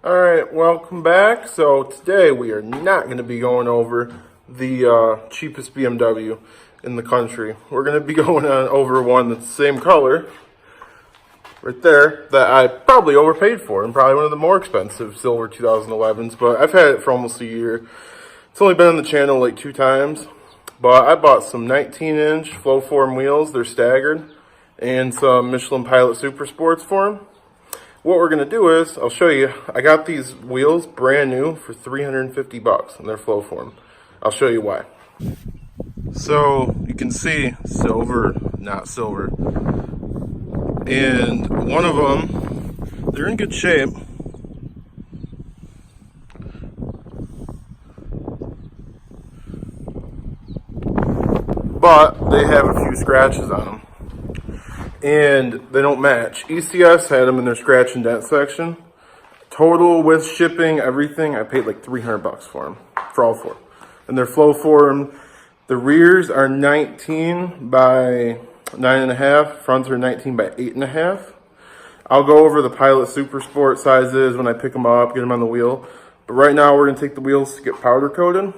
Alright, welcome back. So today we are not going to be going over the cheapest BMW in the country. We're going to be going on over one that's the same color, right there, that I probably overpaid for, and probably one of the more expensive silver 2011s, but I've had it for almost a year. It's only been on the channel like 2 times, but I bought some 19-inch Flowform wheels. They're staggered, and some Michelin Pilot Super Sports for them. What we're going to do is, I'll show you, I got these wheels brand new for $350 and they're Flowform. I'll show you why. So you can see silver, not silver. And one of them, they're in good shape. But they have a few scratches on them. And they don't match. ECS had them in their scratch and dent section. Total with shipping, everything, I paid like $300 for them, for all 4. And they're Flowform. The rears are 19 by 9.5. Fronts are 19 by 8.5. I'll go over the Pilot Super Sport sizes when I pick them up, get them on the wheel. But right now we're going to take the wheels to get powder coated.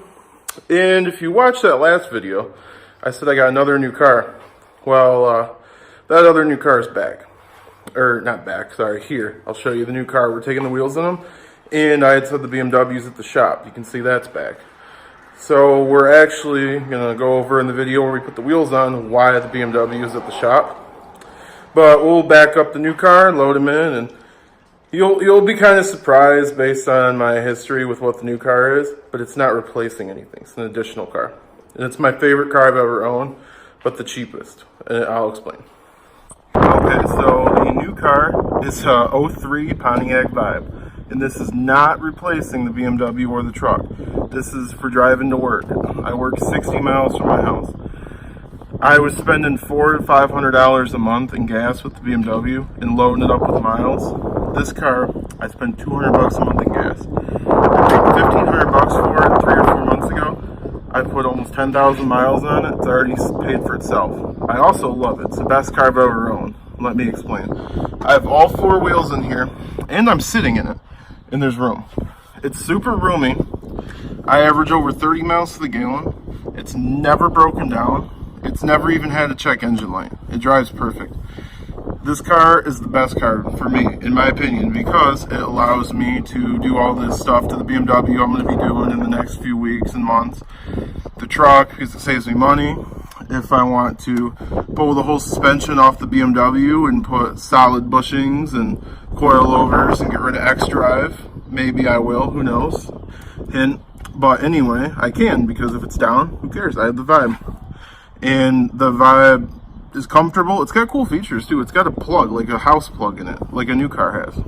And if you watched that last video, I said I got another new car. Well, that other new car is back. Or, not back, sorry, here. I'll show you the new car. We're taking the wheels in them. And I had said the BMW's at the shop. You can see that's back. So, we're actually going to go over in the video where we put the wheels on why the BMW is at the shop. But we'll back up the new car, load them in, and you'll be kind of surprised based on my history with what the new car is. But it's not replacing anything. It's an additional car. And it's my favorite car I've ever owned, but the cheapest. And I'll explain. Okay, so the new car is a 03 Pontiac Vibe, and this is not replacing the BMW or the truck. This is for driving to work. I work 60 miles from my house. I was spending $400 to $500 a month in gas with the BMW and loading it up with miles. This car, I spend $200 a month in gas. I paid $1,500 for it 3 or 4 months ago. I put almost 10,000 miles on it. It's already paid for itself. I also love it. It's the best car I've ever owned. Let me explain. I have all 4 wheels in here, and I'm sitting in it, and there's room. It's super roomy. I average over 30 miles to the gallon. It's never broken down. It's never even had a check engine light. It drives perfect. This car is the best car for me, in my opinion, because it allows me to do all this stuff to the BMW I'm going to be doing in the next few weeks and months. The truck, because it saves me money. If I want to pull the whole suspension off the BMW and put solid bushings and coilovers and get rid of X-Drive, maybe I will, who knows. But anyway, I can, because if it's down, who cares? I have the Vibe. And the Vibe is comfortable. It's got cool features too. It's got a plug, like a house plug in it, like a new car has.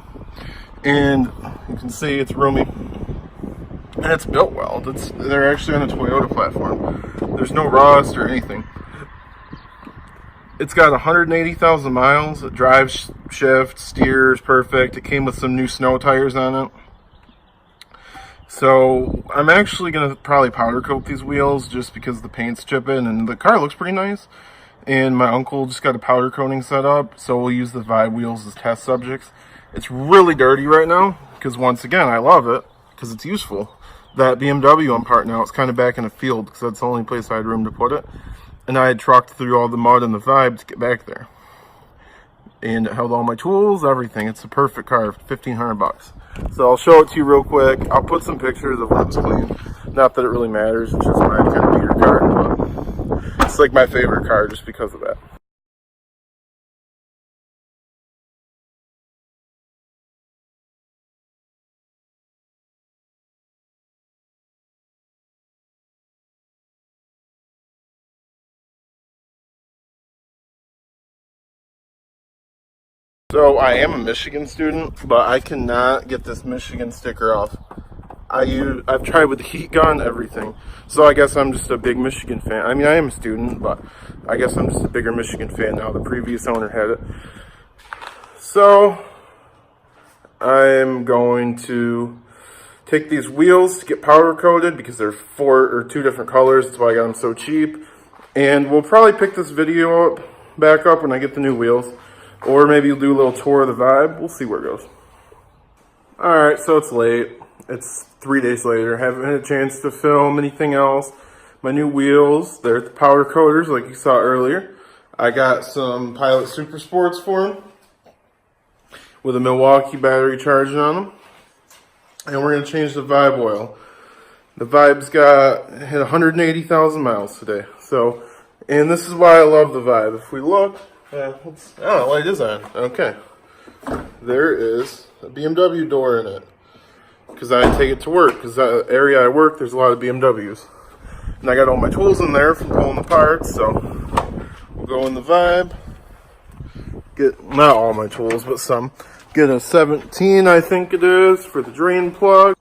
And you can see it's roomy. And it's built well. They're actually on a Toyota platform. There's no rust or anything. It's got 180,000 miles. It drives, shifts, steers perfect. It came with some new snow tires on it. So I'm actually going to probably powder coat these wheels just because the paint's chipping, and the car looks pretty nice. And my uncle just got a powder coating set up, so we'll use the Vibe wheels as test subjects. It's really dirty right now because, once again, I love it because it's useful. That BMW I'm parked now, it's kind of back in a field because that's the only place I had room to put it. And I had trucked through all the mud and the Vibe to get back there. And it held all my tools, everything. It's a perfect car, $1,500. So I'll show it to you real quick. I'll put some pictures of when it's clean. Not that it really matters, it's just my kind of beater car, but it's like my favorite car just because of that. So I am a Michigan student, but I cannot get this Michigan sticker off. I've tried with the heat gun, everything. So I guess I'm just a big Michigan fan. I mean, I am a student, but I guess I'm just a bigger Michigan fan now. The previous owner had it. So I'm going to take these wheels to get powder coated because they're 2 different colors. That's why I got them so cheap. And we'll probably pick this video back up when I get the new wheels. Or maybe you'll do a little tour of the Vibe. We'll see where it goes. Alright, so it's late. It's 3 days later. Haven't had a chance to film anything else. My new wheels, they're the powder coaters like you saw earlier. I got some Pilot Super Sports for them with a Milwaukee battery charging on them. And we're going to change the Vibe oil. The Vibe's hit 180,000 miles today. So, and this is why I love the Vibe. If we look, oh, light is on. Okay. There is a BMW door in it. Because I take it to work. Because that area I work, there's a lot of BMWs. And I got all my tools in there from pulling the parts. So, we'll go in the Vibe. Get, not all my tools, but some. Get a 17, I think it is, for the drain plug.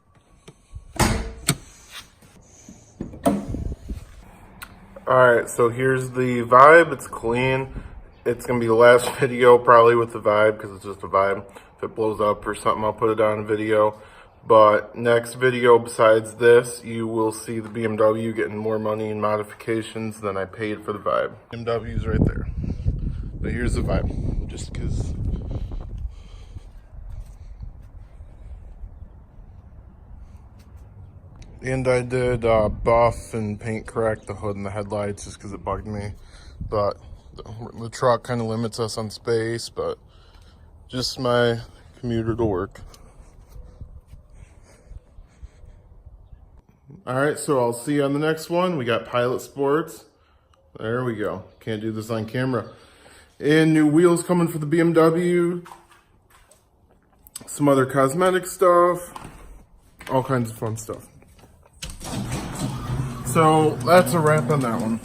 Alright, so here's the Vibe. It's clean. It's going to be the last video probably with the Vibe because it's just a Vibe. If it blows up or something, I'll put it on a video. But next video besides this, you will see the BMW getting more money in modifications than I paid for the Vibe. BMW's right there. But here's the Vibe, just because... And I did buff and paint correct the hood and the headlights just because it bugged me. But the truck kind of limits us on space, but just my commuter to work. Alright, so I'll see you on the next one. We got Pilot Sports. There we go. Can't do this on camera. And new wheels coming for the BMW. Some other cosmetic stuff. All kinds of fun stuff. So that's a wrap on that one.